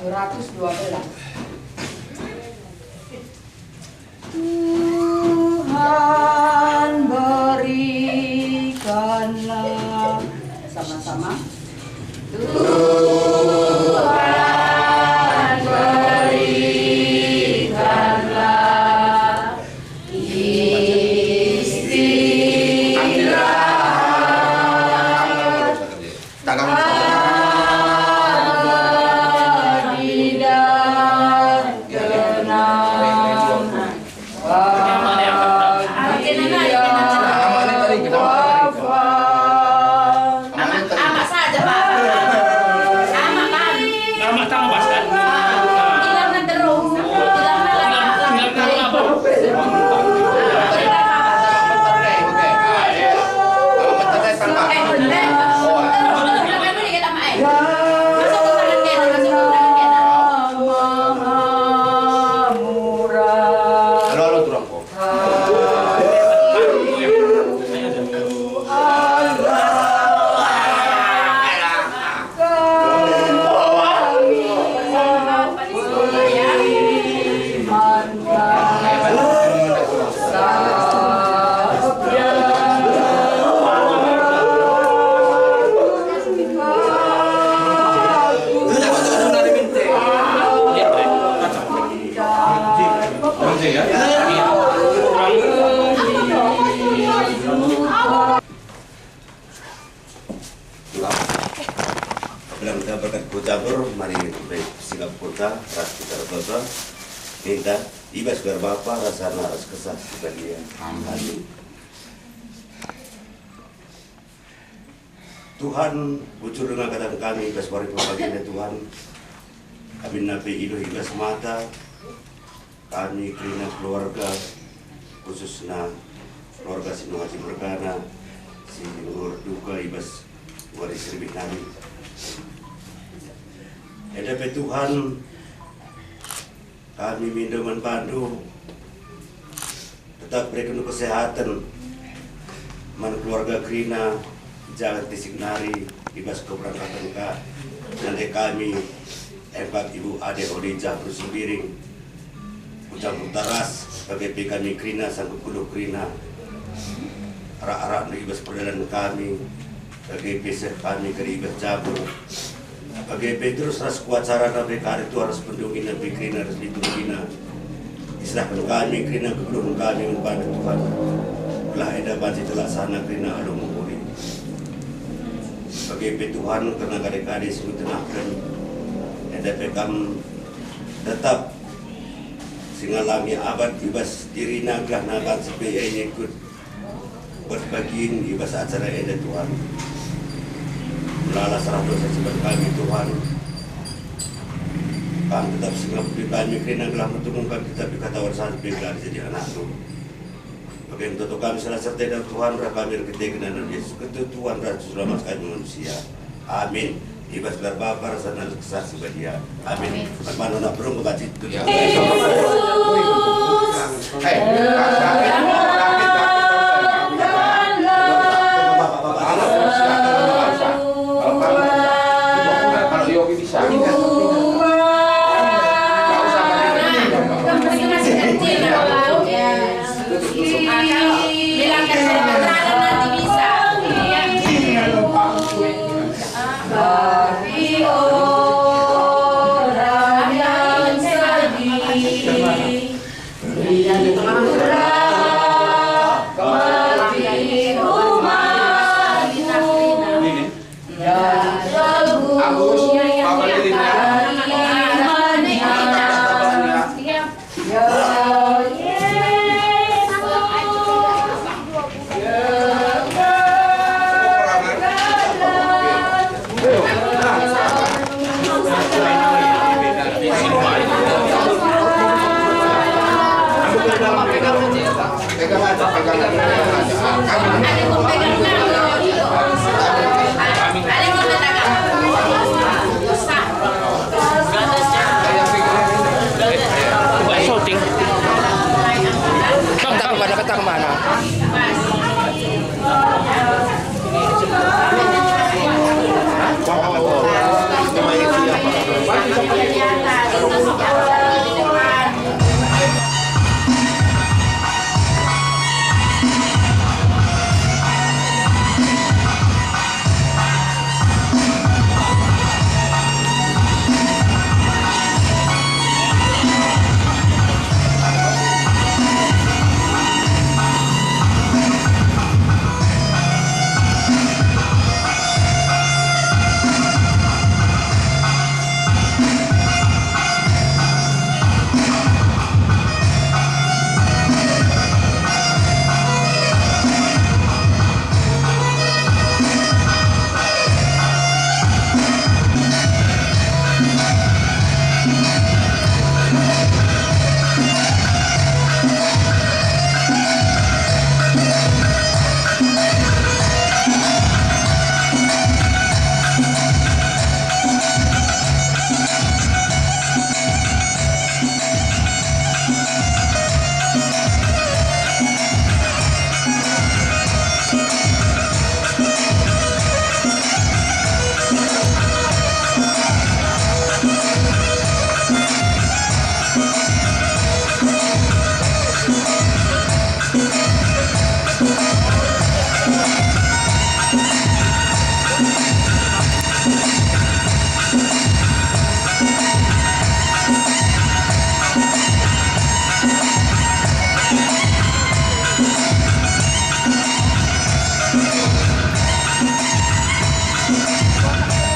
712. Tuhan berikanlah sama-sama. Tuhan berikanlah istirahat. Dalam kita berkat kutabur, mari sikap kota, ras kita berdoa, minta ibas biar Bapa rasa naras kesah sebagian. Amin. Tuhan, ucur dengan kata kami ibas bari pembagiannya Tuhan. Kami nabi iluh ibas mata, kami kerina keluarga, khususnya keluarga si Haji Berkana, si Nur Duka ibas waris ribit kami. Hadapi Tuhan, kami minum pandu, tetap berikan kesehatan, man keluarga Krina, jangan disignari, ibas keberangkatan ka, nanti kami, empat ibu ade Odija Brusimbiring, ucap utaras, bagi kami Krina, sanggup kudu Krina, arak-arak ibas perjalanan kami, bagi besar kami ke ibas Jabur, bagi Petrus ras kuacara nabi kari itu harus pendungin nabi Krina harus ditungina. Istilahkan kami Krina kedua kami membantu Tuhan. Belah eda banci terlaksana Krina adu menghuri. Bagi Tuhan karena kadek-kadek sebut tenahkan. Eda pekam tetap singalangi abad ibas diri nagah nagan sebagai ikut berbagian ibas acara eda Tuhan. Lala serah dosa sebab kami Tuhan. Kami tetap singgah budi kami kena gelah mentumungkan kita berkata warsan bela jadi anak tu. Bagi untuk kami salah serta dan Tuhan kami kita kena Yesus ketutuan Rasul selamatkan manusia. Amin. Ibas gelar Bapa rasa dan kesah sebadia. Amin. Mana nak perlu membaca itu. Kemana? nyata di depan.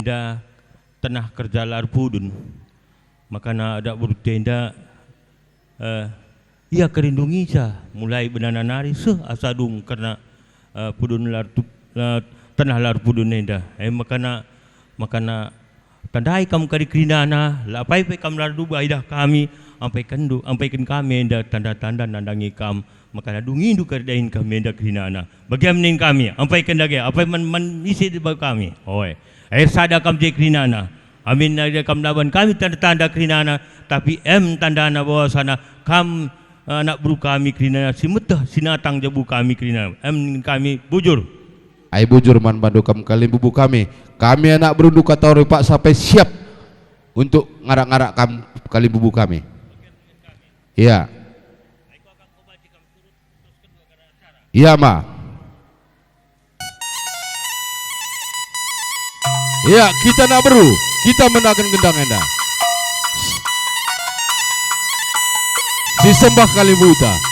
Tenda tanah kerja lar pudun makana ada bertenda ia kerindungi sa mulai benananari asadung karena pudun lar tanah lar pudun nenda makana tandai kam kari krinana lapai pe kam lar dubai dah kami ampaikan kami enda tanda-tanda nandangi kam makana dungi du kerdain kami enda krinana bagaimana kami ampaikan lagi apa man isi di bawah kami oi air sada kam je krinana amin ada kam laban kami tanda-tanda krinana tapi tandana bahwa sana kam anak buru kami krinana simetah sinatang jabu kami krinana kami bujur ai bujur man bandu kam kali bubu kami anak berundu kata orang pak sampai siap untuk ngarak-ngarak kam kali bubu kami iya iya ma ya kita nak beru kita menakan gendang enda si sembah kali buta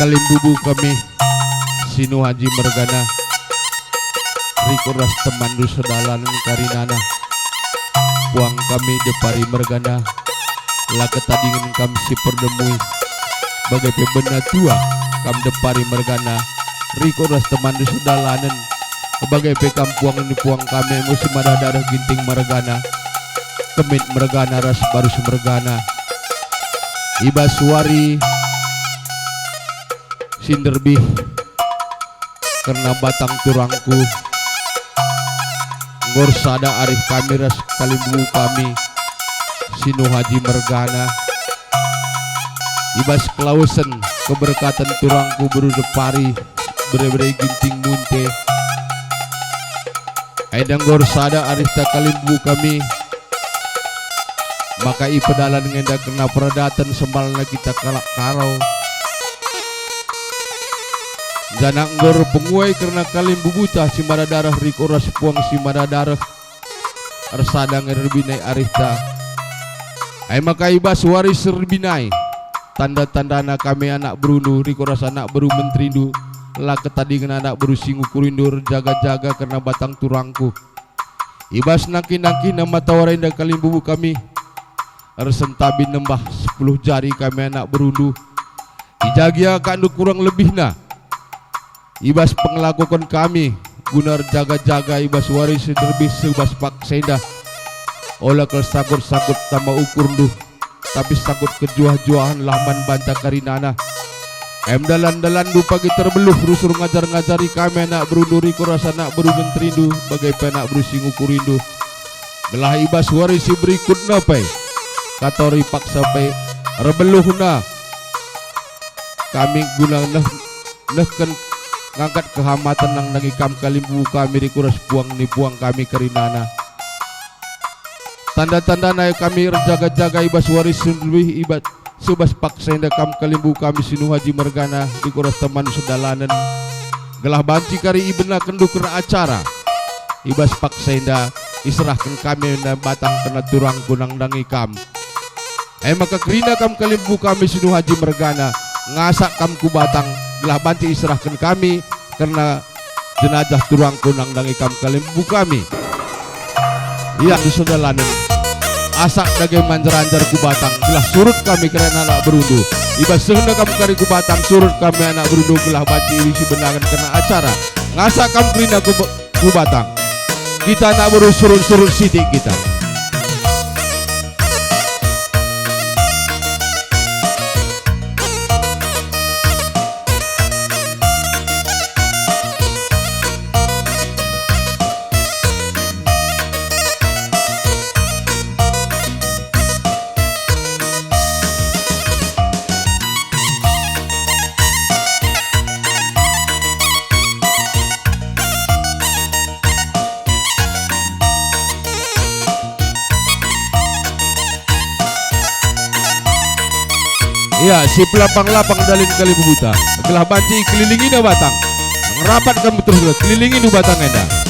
kalim bubu kami Sinu Haji Mergana Riko ras temandu sedalan karinana puang kami depari Mergana la ketadingin kam si perdemui bagai pebena tua kam depari Mergana Riko ras temandu sedalanan bagai pekam puang ini puang kami musim ada darah ginting Mergana kemit Mergana ras barus Mergana iba suari sinderbih karena batang turangku ngor sada arif kami ras kalimbu kami Sinu Haji Mergana ibas kelausen keberkatan turangku berudepari bere-bere ginting munte aidang ngor sada arif ta kalimbu kami maka ipedalan ngenda kena peradatan sembalna kita karau janak ngor penguai karena kalim bubuta si madadarah Riko ras puang si madadarah arsadang erbinai arita ai maka ibas waris serbinai tanda-tanda anak kami anak berundu Riko ras anak beru menterindu lah ketadingan anak beru singu kurindur jaga-jaga karena batang turangku ibas naki-naki nama tawarinda kalim bubu kami Resentabi nembah 10 jari kami anak berundu ijagia kandu kurang lebihna ibas penglakukan kami gunar jaga-jaga ibas waris lebih sebas pak senda olah kel sakut-sakut tambah ukur duh tapi sakut kejuah-juahan laman banta karinana dalan-dalan du pagi terbeluh rusur ngajar-ngajari kami anak berundu riku rasa anak berundu terindu bagai penak berusing ukurindu gelah ibas waris berikutna pai katori paksa pai rebeluhna kami guna nehken ngangkat kehamatan nang nangikam kalimbu kami dikuras puang ni puang kami kerinana tanda-tanda naik kami jaga-jaga ibas waris lebih ibat subas paksa kam kalimbu kami Sinu Haji Mergana dikuras teman sedalanan gelah banci kari ibena kendu kena acara ibas paksa iserahkan kami na batang kena turang kunang nangikam maka kerina kam kalimbu kami Sinu Haji Mergana ngasak kam ku batang gelah banci iserahkan kami karena jenazah turang kunang dangi kam kalimbu kami iya di sudalanen asak dagai manjar-anjar ku batang gelah surut kami karena anak berundu ibas sehenda kam kari ku batang surut kami anak berundu gelah banci isi benangan kena acara ngasak kam kerina ku batang kita nak bersurut-surut sidik kita. Ya, si pelapang-lapang dalin kali buta. Gelah banci kelilingi na batang. Ngerapat kamu terus kelilingi nu batang enda.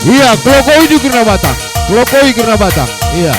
Iya, kelokoi di kena batang. Kelokoi kena batang. Iya.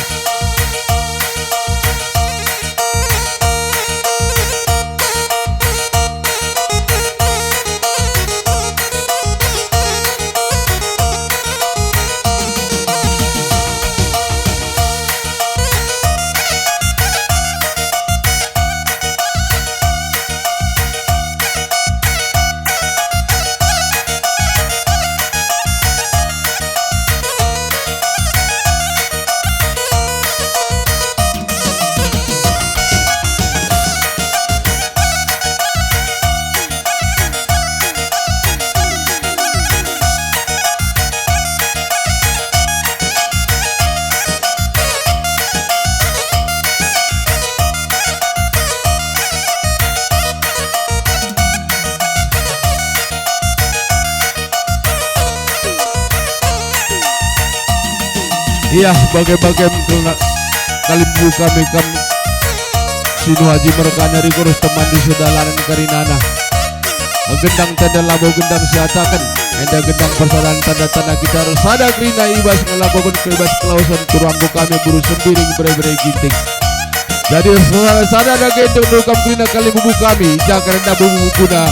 Iya, bagai-bagai kalimbu kami Sinu Haji Mergana rikurus teman di sedalanan karinana. Gendang tanda labo gendang siatakan. Enda gendang persaudaraan tanda-tanda kita resada krina ibas ngelakukan kebas kelausan turangku kami buru sembiring bere-bere ginting. Jadi sada ada gendong nukam krina kalimbu kami jaga rendah bubu kuna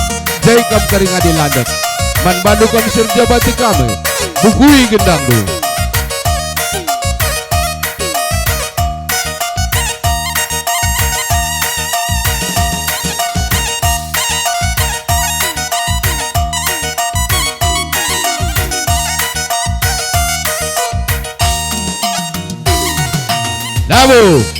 jai kam karing adi landak. Man bandu kami serjabati kami bukui gendang dulu. Bravo.